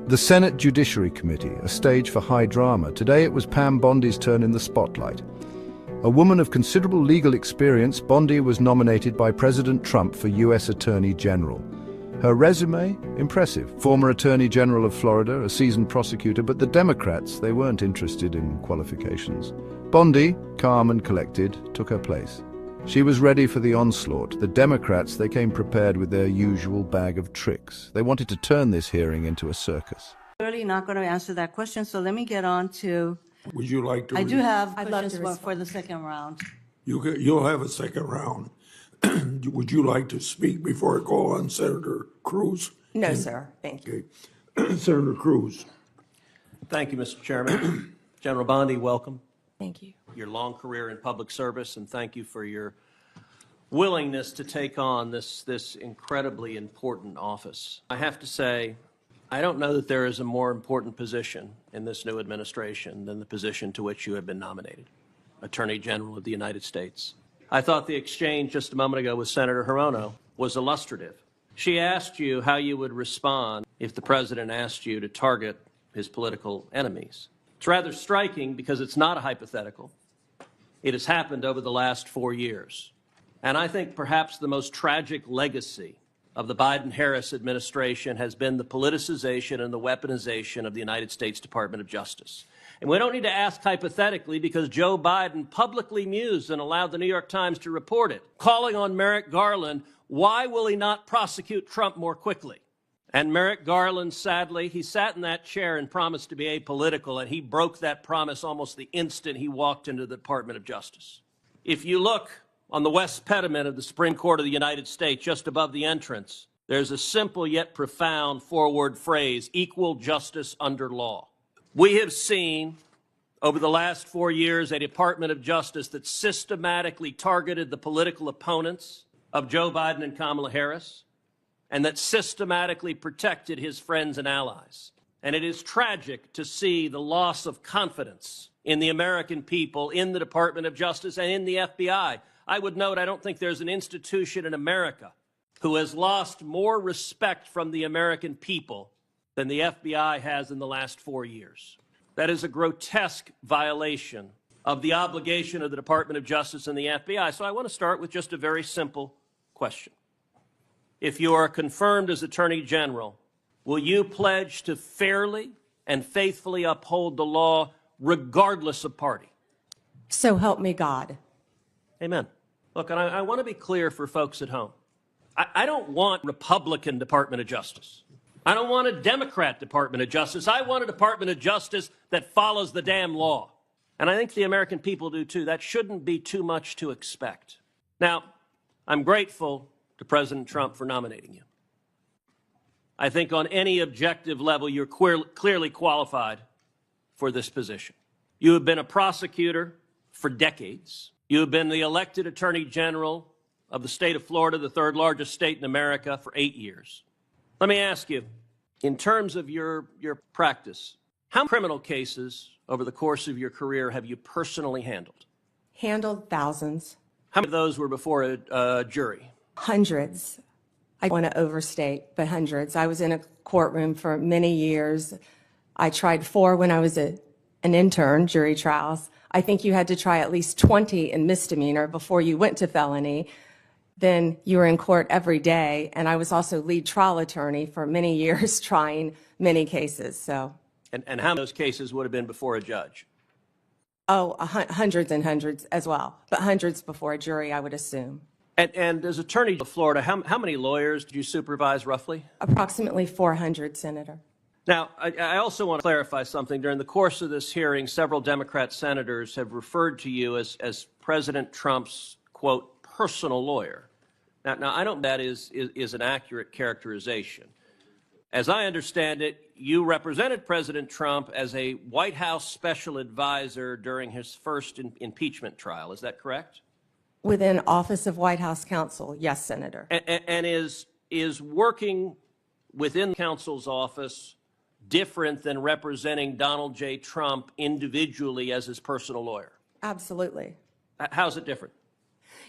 The Senate Judiciary Committee, a stage for high drama. Today it was Pam Bondi's turn in the spotlight. A woman of considerable legal experience, Bondi was nominated by President Trump for U.S. Attorney General. Her resume? Impressive. Former Attorney General of Florida, a seasoned prosecutor, but the Democrats, they weren't interested in qualifications. Bondi, calm and collected, took her place. She was ready for the onslaught. The Democrats, they came prepared with their usual bag of tricks. They wanted to turn this hearing into a circus. Really not going to answer that question, so let me get on to. Would you like to? I do have I'd love questions to for the second round. You'll have a second round. Would you like to speak before I call on Senator Cruz? No, sir. Thank you. Okay. Senator Cruz. Thank you, Mr. Chairman. General Bondi, welcome. Thank you. Your long career in public service, and thank you for your willingness to take on this incredibly important office. I have to say, I don't know that there is a more important position in this new administration than the position to which you have been nominated, Attorney General of the United States. I thought the exchange just a moment ago with Senator Hirono was illustrative. She asked you how you would respond if the president asked you to target his political enemies. It's rather striking because it's not a hypothetical. It has happened over the last 4 years. And I think perhaps the most tragic legacy of the Biden-Harris administration has been the politicization and the weaponization of the United States Department of Justice. And we don't need to ask hypothetically because Joe Biden publicly mused and allowed the New York Times to report it, calling on Merrick Garland, why will he not prosecute Trump more quickly? And Merrick Garland, sadly, he sat in that chair and promised to be apolitical, and he broke that promise almost the instant he walked into the Department of Justice. If you look on the west pediment of the Supreme Court of the United States, just above the entrance, there's a simple yet profound four-word phrase, equal justice under law. We have seen over the last 4 years a Department of Justice that systematically targeted the political opponents of Joe Biden and Kamala Harris, and that systematically protected his friends and allies. And it is tragic to see the loss of confidence in the American people, in the Department of Justice, and in the FBI. I would note, I don't think there's an institution in America who has lost more respect from the American people than the FBI has in the last 4 years. That is a grotesque violation of the obligation of the Department of Justice and the FBI. So I want to start with just a very simple question. If you are confirmed as Attorney General, will you pledge to fairly and faithfully uphold the law regardless of party? So help me God. Amen. Look, and I want to be clear for folks at home. I don't want Republican Department of Justice. I don't want a Democrat Department of Justice. I want a Department of Justice that follows the damn law. And I think the American people do too. That shouldn't be too much to expect. Now, I'm grateful to President Trump for nominating you. I think on any objective level, you're clearly qualified for this position. You have been a prosecutor for decades. You have been the elected Attorney General of the state of Florida, the third largest state in America, for 8 years. Let me ask you, in terms of your practice, how many criminal cases over the course of your career have you personally handled? Handled thousands. How many of those were before a jury? Hundreds. I want to overstate, but hundreds. I was in a courtroom for many years. I tried 4 when I was an intern, jury trials. I think you had to try at least 20 in misdemeanor before you went to felony. Then you were in court every day, and I was also lead trial attorney for many years trying many cases. So. And how many of those cases would have been before a judge? Oh, hundreds and hundreds as well, but hundreds before a jury, I would assume. And as Attorney of Florida, how many lawyers did you supervise roughly? Approximately 400, Senator. Now, I also want to clarify something. During the course of this hearing, several Democrat senators have referred to you as President Trump's, quote, personal lawyer. Now I don't think that is an accurate characterization. As I understand it, you represented President Trump as a White House special advisor during his first impeachment trial. Is that correct? Within Office of White House Counsel, yes, Senator. And is working within the counsel's office different than representing Donald J. Trump individually as his personal lawyer? Absolutely. How's it different?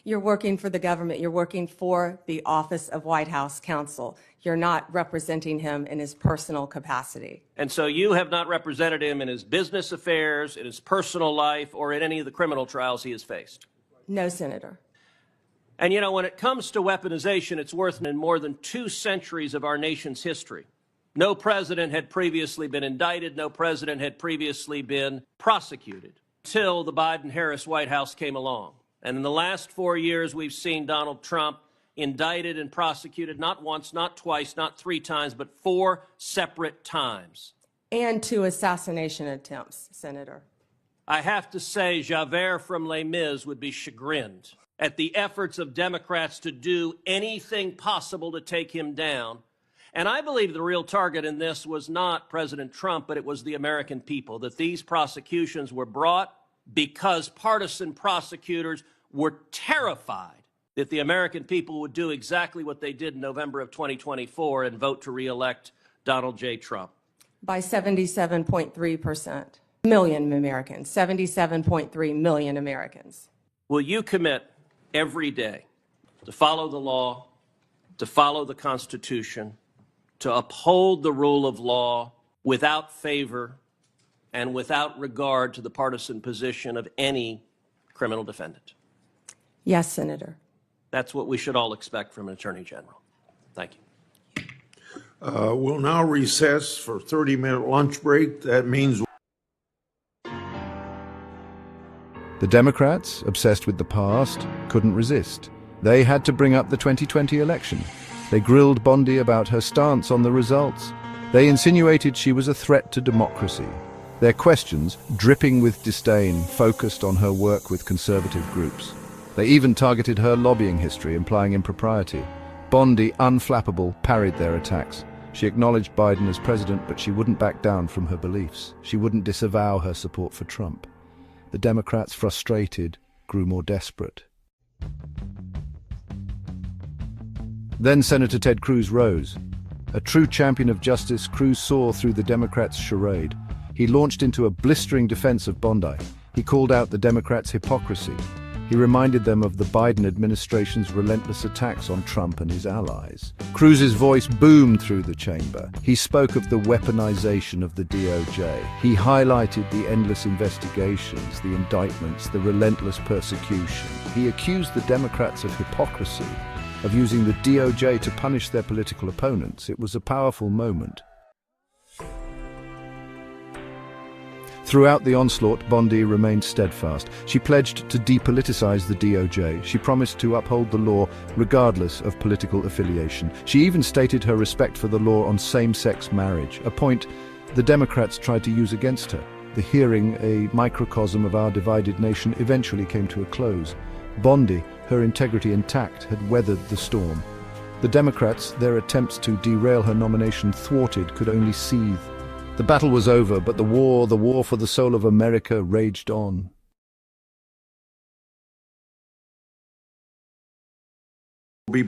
You're working for the government. You're working for the office of White House counsel. You're not representing him in his personal capacity. And so you have not represented him in his business affairs, in his personal life, or in any of the criminal trials he has faced? No, Senator. And you know, when it comes to weaponization, it's worth in more than 2 centuries of our nation's history. No president had previously been indicted. No president had previously been prosecuted until the Biden-Harris White House came along. And in the last 4 years, we've seen Donald Trump indicted and prosecuted not once, not twice, not 3 times, but 4 separate times. And 2 assassination attempts, Senator. I have to say, Javert from Les Mis would be chagrined at the efforts of Democrats to do anything possible to take him down. And I believe the real target in this was not President Trump, but it was the American people, that these prosecutions were brought because partisan prosecutors were terrified that the American people would do exactly what they did in November of 2024 and vote to reelect Donald J. Trump. By 77.3%. Million Americans, 77.3 million Americans. Will you commit every day to follow the law, to follow the Constitution, to uphold the rule of law without favor and without regard to the partisan position of any criminal defendant? Yes, Senator. That's what we should all expect from an Attorney General. Thank you. We'll now recess for a 30-minute lunch break. That means The Democrats, obsessed with the past, couldn't resist. They had to bring up the 2020 election. They grilled Bondi about her stance on the results. They insinuated she was a threat to democracy. Their questions, dripping with disdain, focused on her work with conservative groups. They even targeted her lobbying history, implying impropriety. Bondi, unflappable, parried their attacks. She acknowledged Biden as president, but she wouldn't back down from her beliefs. She wouldn't disavow her support for Trump. The Democrats, frustrated, grew more desperate. Then Senator Ted Cruz rose. A true champion of justice, Cruz saw through the Democrats' charade. He launched into a blistering defense of Bondi. He called out the Democrats' hypocrisy. He reminded them of the Biden administration's relentless attacks on Trump and his allies. Cruz's voice boomed through the chamber. He spoke of the weaponization of the DOJ. He highlighted the endless investigations, the indictments, the relentless persecution. He accused the Democrats of hypocrisy, of using the DOJ to punish their political opponents. It was a powerful moment. Throughout the onslaught, Bondi remained steadfast. She pledged to depoliticize the DOJ. She promised to uphold the law regardless of political affiliation. She even stated her respect for the law on same-sex marriage, a point the Democrats tried to use against her. The hearing, a microcosm of our divided nation, eventually came to a close. Bondi, her integrity intact, had weathered the storm. The Democrats, their attempts to derail her nomination thwarted, could only seethe. The battle was over, but the war for the soul of America raged on. we'll be back.